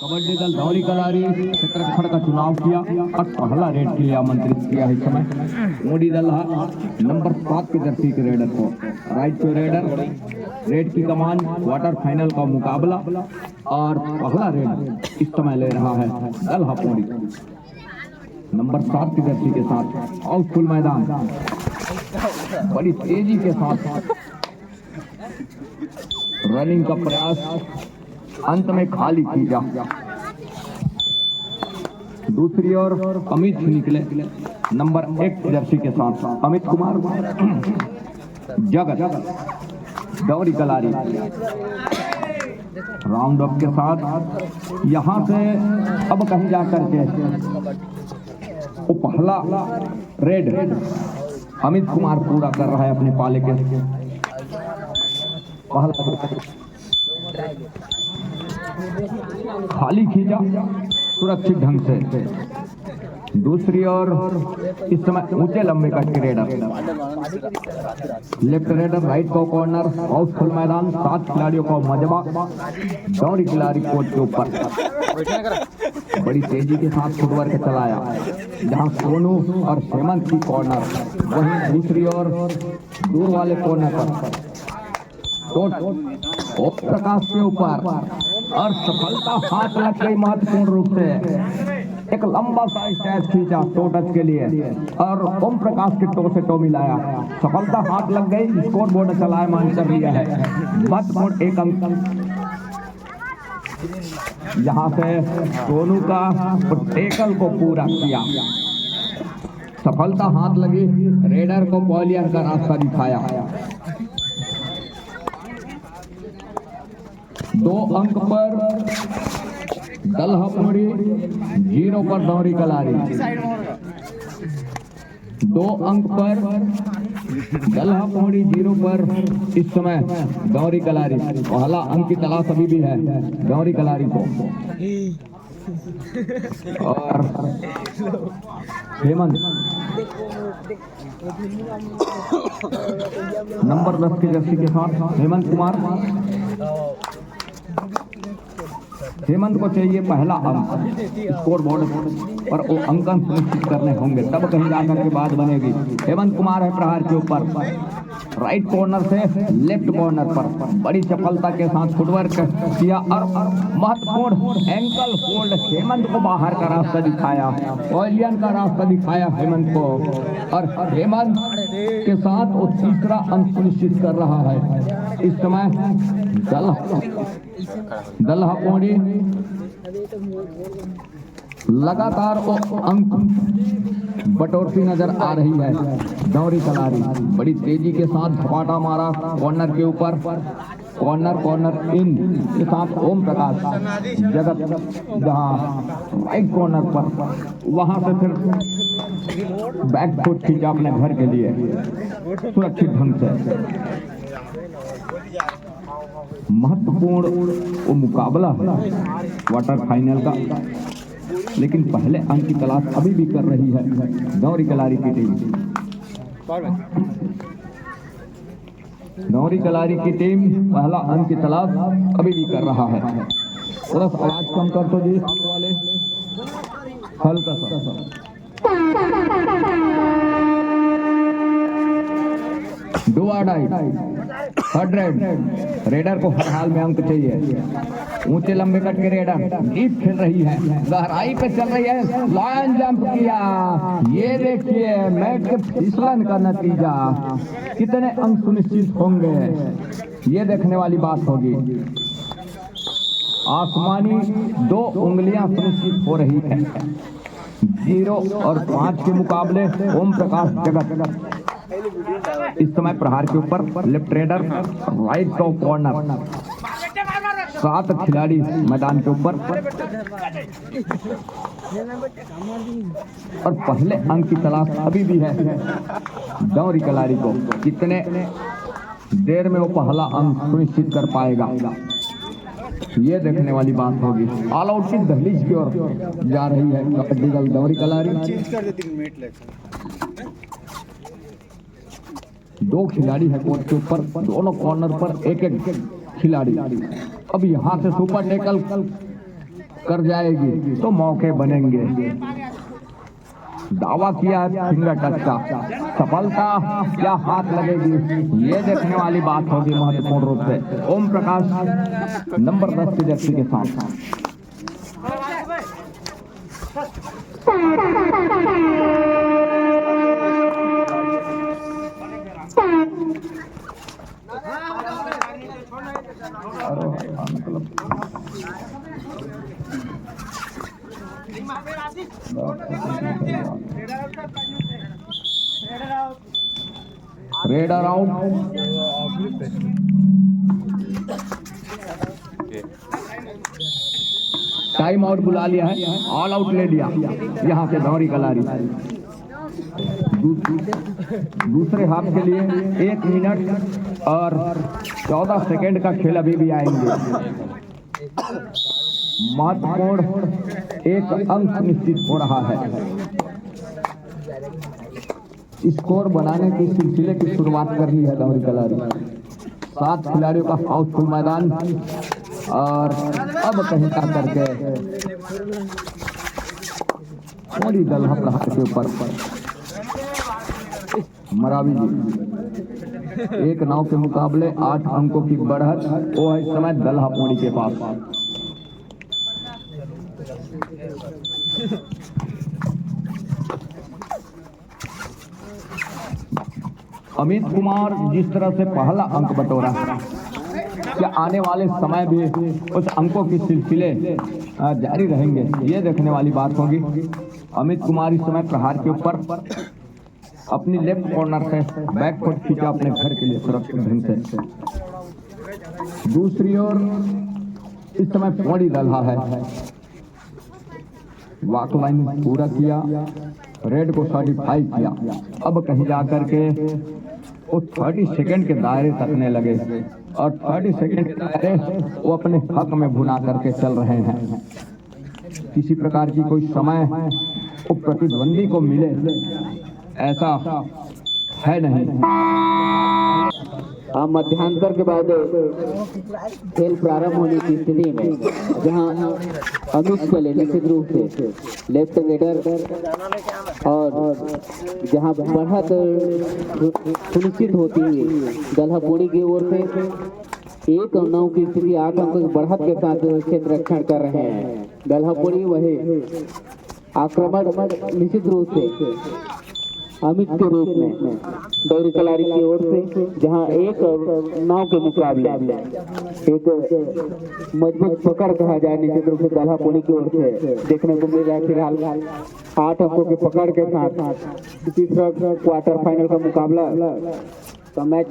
कबड्डी दल धौरी कलारी क्षेत्र खड़ का चुनाव किया और पहला रेड के लिए आमंत्रित किया है। इस समय मोदी दल नंबर 7 की जर्सी के रेडर को राइट टू रेडर रेड की कमान क्वार्टर फाइनल का मुकाबला और पहला रेड इस समय ले रहा है दल हापोड़ी नंबर 7 की जर्सी के साथ। और फुल मैदान बड़ी तेजी के साथ रनिंग का प्रयास, अंत में खाली खींचा। दूसरी ओर अमित निकले नंबर 1 जर्सी के साथ। अमित कुमार जगत दौरी कलारी राउंड अप के साथ यहां से अब कहीं जाकर के वो पहला रेड अमित कुमार पूरा कर रहा है अपने पाले के पहला खाली खींचा सुरक्षित ढंग से। दूसरी ओर इस समय ऊंचे लंबे कट के रेडर लेफ्ट रेडर राइट को कॉर्नर आउट फुल मैदान 7 खिलाड़ियों का मजबा दौरी खिलाड़ी कोर्ट के ऊपर बड़ी तेजी के साथ फुटवर्क चलाया जहां सोनू और हेमंत की कॉर्नर, वहीं दूसरी ओर दूर वाले कॉर्नर पर प्रकाश के ऊपर और सफलता हाथ लग गई महत्वपूर्ण रूप से। एक लंबा सा स्टैच खींचा टो टच के लिए और ओम प्रकाश के टो से टो मिलाया। सफलता हाथ लग गई, स्कोर बोर्ड चलाए मान कर लिया है महत्वपूर्ण 1 अंक। यहाँ से सोनू का टेकल को पूरा किया, सफलता हाथ लगी, रेडर को पॉलियन का रास्ता दिखाया। 2 अंक पर दल हापोड़ी, 0 पर दौरी कलारी। 2 अंक पर दल हापोड़ी, 0 पर इस समय दौरी कलारी। पहला अंक की तलाश अभी भी है दौरी कलारी को। और हेमंत नंबर 10 की जर्सी के साथ हेमंत कुमार। हेमंत को चाहिए पहला अंक स्कोर बोर्ड पर, वो अंकन सुनिश्चित करने होंगे तब कहीं जाकर के बात बनेगी। हेमंत कुमार है प्रहार के ऊपर, राइट कॉर्नर से लेफ्ट कॉर्नर पर बड़ी सफलता के साथ फुटवर्क किया और महत्वपूर्ण एंकल होल्ड हेमंत को बाहर का रास्ता दिखाया, पॉलियन का रास्ता दिखाया हेमंत को। और हेमंत के साथ वो तीसरा अंक सुनिश्चित कर रहा है इस समय दल हापोड़ी। लगातार वो अंक बटोरती नजर आ रही है दौरी कलारी। बड़ी तेजी के साथ झपाटा मारा कॉर्नर के ऊपर, कॉर्नर इन के साथ ओम प्रकाश जगत जहां राइट कॉर्नर पर, वहां से फिर बैक फुट खींचा अपने घर के लिए सुरक्षित ढंग से। महत्वपूर्ण वो मुकाबला है क्वार्टर फाइनल का, लेकिन पहले अंक की तलाश अभी भी कर रही है दौरी कलारी की टीम। दौरी कलारी की टीम पहला अंक की तलाश अभी भी कर रहा है। थोड़ा आवाज कम कर तो जी वाले, हल्का सा। थर्ड रेडर को हर हाल में अंक चाहिए। ऊंचे लंबे कट के रेडर डीप खेल रही है, गहराई पे चल रही है, लाइन जंप किया। ये देखिए मैच के फिसलन का नतीजा, कितने अंक सुनिश्चित होंगे ये देखने वाली बात होगी। आसमानी 2 उंगलियां सुनिश्चित हो रही है 0 और 5 के मुकाबले। ओम प्रकाश जगत इस समय प्रहार के ऊपर, लेफ्ट रेडर राइट टॉ कॉर्नर, 7 खिलाड़ी मैदान के ऊपर और पहले अंक की तलाश अभी भी है दौरी कलारी को। कितने देर में वो पहला अंक सुनिश्चित कर पाएगा ये देखने वाली बात होगी। ऑल आउट की दहलीज की ओर जा रही है कबड्डी दल दौरी कलारी। 2 खिलाड़ी है कोर्ट के ऊपर, दोनों कॉर्नर पर एक खिलाड़ी। अब यहाँ से सुपर टेकल कर जाएगी तो मौके बनेंगे। दावा किया फिंगर टच का, सफलता या हाथ लगेगी ये देखने वाली बात होगी महत्वपूर्ण रूप से। ओम प्रकाश नंबर 10 की जर्सी के साथ। Raider out. टाइम आउट बुला लिया है, ऑल आउट ले लिया यहाँ से धौरी कलारी। दूसरे हाफ के लिए 1 मिनट और 14 सेकेंड का खेल अभी भी आएंगे। महत्वपूर्ण 1 अंक निश्चित हो रहा है। स्कोर बनाने के सिलसिले की शुरुआत कर ली है धौरी कलारी। 7 खिलाड़ियों का हाउसफुल मैदान और अब कहीं का करके थोड़ी दलहा प्रहार के ऊपर मरावी जी 1 नाव के मुकाबले 8 अंकों की बढ़त वो है इस समय दलहा पौड़ी के पास। अमित कुमार जिस तरह से पहला अंक बटोरा, क्या आने वाले समय भी उस अंकों के सिलसिले जारी रहेंगे ये देखने वाली बात होगी। अमित कुमार इस समय प्रहार के ऊपर अपनी लेफ्ट कॉर्नर से बैक फुट खींचा अपने घर के लिए सुरक्षित ढंग से। दूसरी ओर इस समय पौड़ी दलहा है, वॉक लाइन पूरा किया, रेड को सर्टिफाई किया। अब कहीं जाकर के वो 30 सेकंड के दायरे तकने लगे और 30 सेकंड के दायरे वो अपने हक में भुना करके चल रहे हैं। किसी प्रकार की कोई समय वो प्रतिद्वंदी को मिले ऐसा है नहीं। मध्यांतर के बाद खेल प्रारंभ होने की स्थिति में जहां अमित चले निश्चित रूप से लेफ्ट रेडर और जहां बढ़त सुनिश्चित होती है दलहा पौड़ी की ओर से 1 9 की स्थिति 8 अंकों की बढ़त के साथ क्षेत्र रक्षण कर रहे हैं दलहा पौड़ी। वही आक्रमण निश्चित रूप से अमित के रूप में धौरी कलारी की ओर से जहां 1 9 के मुकाबले एक मजबूत पकड़ कहा जाए निश्चित रूप से दलहा पौड़ी की ओर से देखने को मिल रहा है। फिलहाल 8 अंकों के पकड़ के साथ तीसरा क्वार्टर फाइनल का मुकाबला का मैच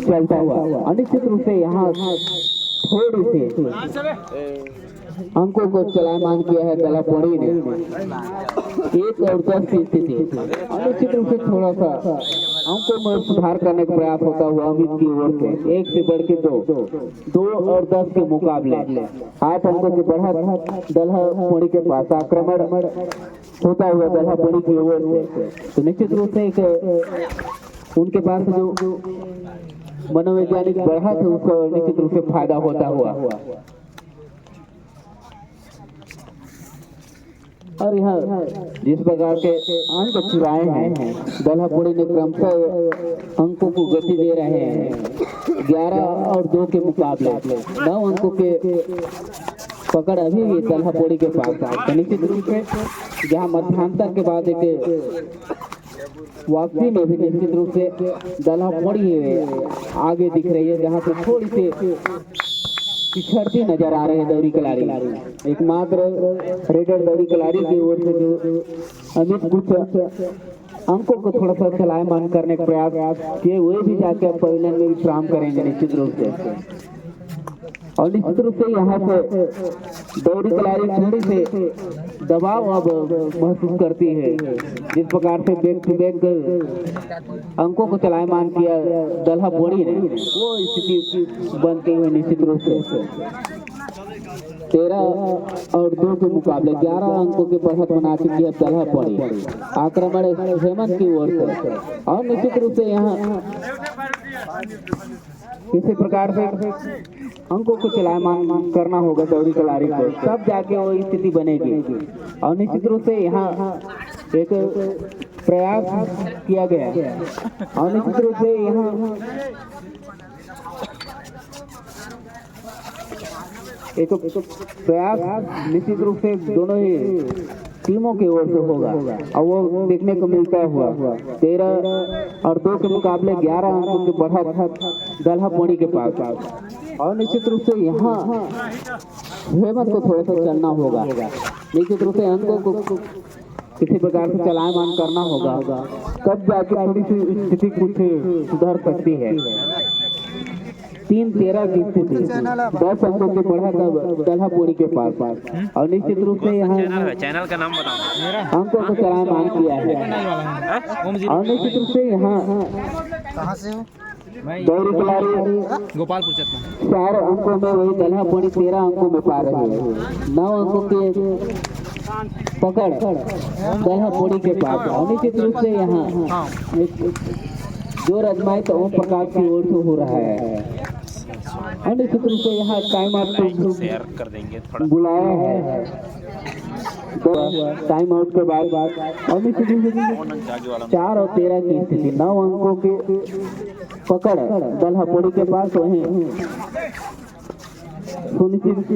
चलता हुआ अनिश्चित रूप से यहाँ थोड़ी सी अंकों को चलायमान किया है दलहा पौड़ी ने। 1 और 10 की स्थिति निश्चित रूप से थोड़ा सा अंकों में सुधार करने का प्रयास होता हुआ अमित की ओर से 1 से बढ़ के 2 और 10 के मुकाबले 8 अंकों की बढ़त दलहा पौड़ी के पास। आक्रमण होता हुआ दलहा पौड़ी की ओर से तो निश्चित रूप से एक उनके पास जो मनोवैज्ञानिक बढ़त है उसका निश्चित रूप से फायदा होता हुआ और यहाँ जिस प्रकार के अंक चुराए हैं दलहा पौड़ी ने क्रमशः अंकों को गति दे रहे हैं। 11 और 2 के मुकाबले 9 अंकों के पकड़ अभी भी दलहा पौड़ी के पास है। निश्चित रूप से जहाँ मध्यांतर के बाद एक वापसी में भी निश्चित रूप से दलहा पौड़ी आगे दिख रही है जहाँ पे थोड़ी सी पिछड़ती नजर आ रहे हैं धौरी कलारी। एकमात्र रेडर धौरी कलारी की ओर से जो अमित कुछ अंकों को थोड़ा सा चलायमान करने का प्रयास किए हुए भी जाके अब पवेलियन में विश्राम करेंगे निश्चित रूप से। और निश्चित रूप से यहाँ से धौरी कलारी थोड़ी से दबाव अब महसूस करती है जिस प्रकार से बैक टू बैक अंकों को चलायमान किया दलहा पौड़ी ने वो स्थिति बनती हुई निश्चित रूप से 13 और 2 के मुकाबले 11 अंकों के बढ़त बना चुकी है दलहा पौड़ी। आक्रमण हेमंत की ओर से और निश्चित रूप से यहाँ किसी प्रकार से अंकों को चलायमान करना होगा दौड़ी कलारी को, तब जाके वो स्थिति बनेगी। और निश्चित रूप से यहाँ एक प्रयास किया गया और निश्चित रूप से यहाँ एक प्रयास निश्चित रूप से दोनों ही टीमों की ओर से होगा और वो देखने को मिलता हुआ 13 और 2 के मुकाबले 11 अंकों के बढ़त दलहा पौड़ी के पास। और निश्चित रूप से यहाँ हेमंत को थोड़ा सा चलना होगा, निश्चित रूप से अंकों को किसी प्रकार से चलायमान करना होगा, तब जाके थोड़ी सी स्थिति कुछ सुधर सकती है। 3-13 की स्थिति 10 अंकों के बढ़ा तब दलहा पौड़ी के पास। और निश्चित रूप से यहाँ चैनल का नाम बताओ। अंकों को चलायमान किया है और निश्चित रूप से यहाँ कहाँ से हो? दौड़ी खिलाड़ी गोपालपुर 4 अंकों में वही दलहा पौड़ी 13 अंकों में पा रहे हैं। 9 अंकों के पकड़ दलहा पौड़ी के पास। और निश्चित रूप से यहाँ जो आजमाइश ओम प्रकाश की ओर से हो रहा है और निश्चित रूप से यहाँ टाइम आउट शेयर कर देंगे थोड़ा। बुलाया है टाइम आउट के बाद और निश्चित रूप से 4 और 13 की स्थिति 9 अंकों के पकड़ दलहा पौड़ी के पास वहीं सुनिश्चित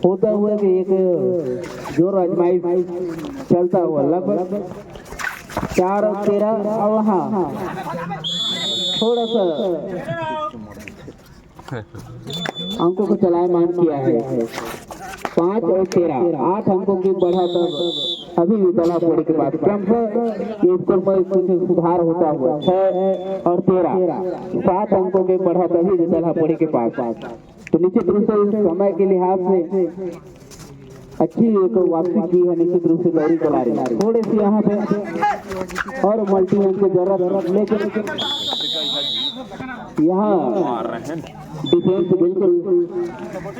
होता हुआ कि एक जोर आजमाइश चलता हुआ लगभग 4 और 13 और वहाँ थोड़ा सा अंकों को चलायमान किया है। 5 और 13 8 अंकों की बढ़ा तब अभी भी दलहा पौड़ी के पास स्कोर में कुछ सुधार होता हुआ 6 और 13 7 अंकों के बढ़ा तभी भी दलहा पौड़ी के पास। तो निश्चित रूप से समय के लिहाज से अच्छी एक वापसी की है निश्चित रूप से दौड़ी कलारी। थोड़े से यहाँ पे और मल्टी रन की जरूरत, लेकिन यहाँ डिफेंस बिल्कुल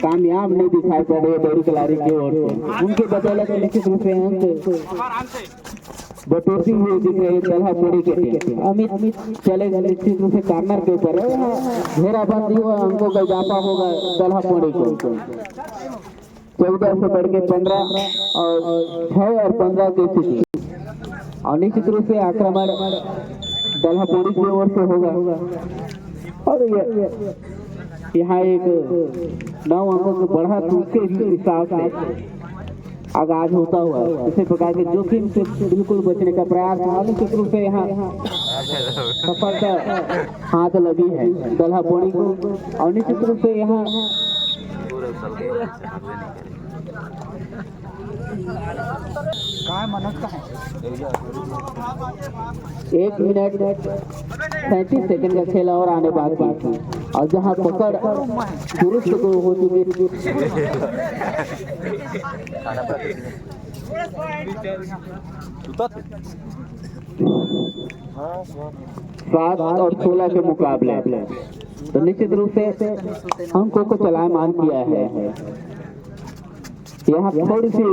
कामयाब नहीं दिखाई पड़ रही है दौड़ी कलारी की ओर से। उनके बदौलत निश्चित रूप से अंक बटोरती हुई दिख रही है दलहा पौड़ी के टीम। अमित चलेगा निश्चित रूप से कार्नर के ऊपर घेराबंदी हुआ, अंकों का इजाफा होगा दलहा पौड़ी को 14 से बढ़ के 15 और 6 और 15 की स्थिति। और निश्चित रूप से आक्रमण दलहा पौड़ी की ओर से होगा और यहाँ एक 9 अंकों को बढ़ा उसके हिसाब से आगाज होता हुआ इसी प्रकार के जोखिम से बिल्कुल बचने का प्रयास। निश्चित रूप से यहाँ सफलता हाथ लगी है दलहा पौड़ी को। और निश्चित रूप से यहाँ कहाँ मनोज का है? 1 मिनट 37 सेकंड का खेल और आने बाकी थी और जहां पकड़ दुरुस्त को हो चुकी थी 7 और 16 के मुकाबले। तो निश्चित रूप से अंकों को चलायमान किया है। यहाँ थोड़ी सी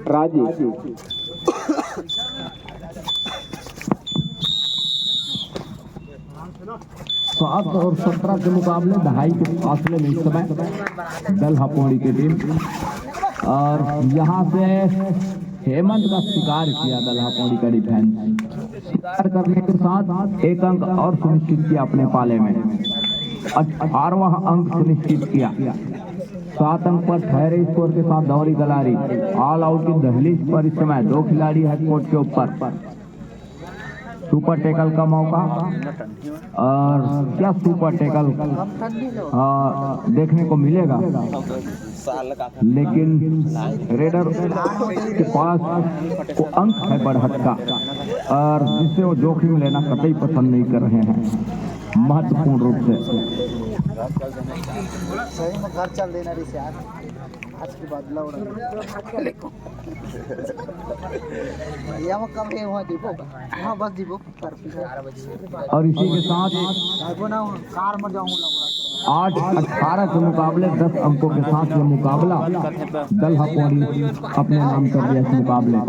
राजी 7 और 17 के मुकाबले 2.5 के फासले में इस समय दलहा पौड़ी की टीम। और यहाँ से हेमंत का शिकार किया दलहा पौड़ी का डिफेंस। शिकार करने के साथ 1 अंक और सुनिश्चित किया अपने पाले में, 18वां अंक सुनिश्चित किया। 7 अंक पर ठहरे स्कोर के साथ दौड़ी कलारी ऑल आउट की दहलीज पर इस समय 2 खिलाड़ी है कोर्ट के ऊपर। सुपर टेकल का मौका और क्या सुपर टेकल देखने को मिलेगा, लेकिन रेडर के पास को अंक है बढ़त का और जिससे वो जोखिम लेना कतई पसंद नहीं कर रहे हैं महत्वपूर्ण रूप से। सही में घर चल देना रे यार, आज के बाद लौड़ा या वो कम है वहाँ दीपो वहाँ बस दीपो कर 11 बजे। और इसी के साथ ना कार में जाऊँ लौड़ा 8-18 के मुकाबले 10 अंकों के साथ यह मुकाबला दलहा पौड़ी अपने नाम कर दिया इस मुकाबले को।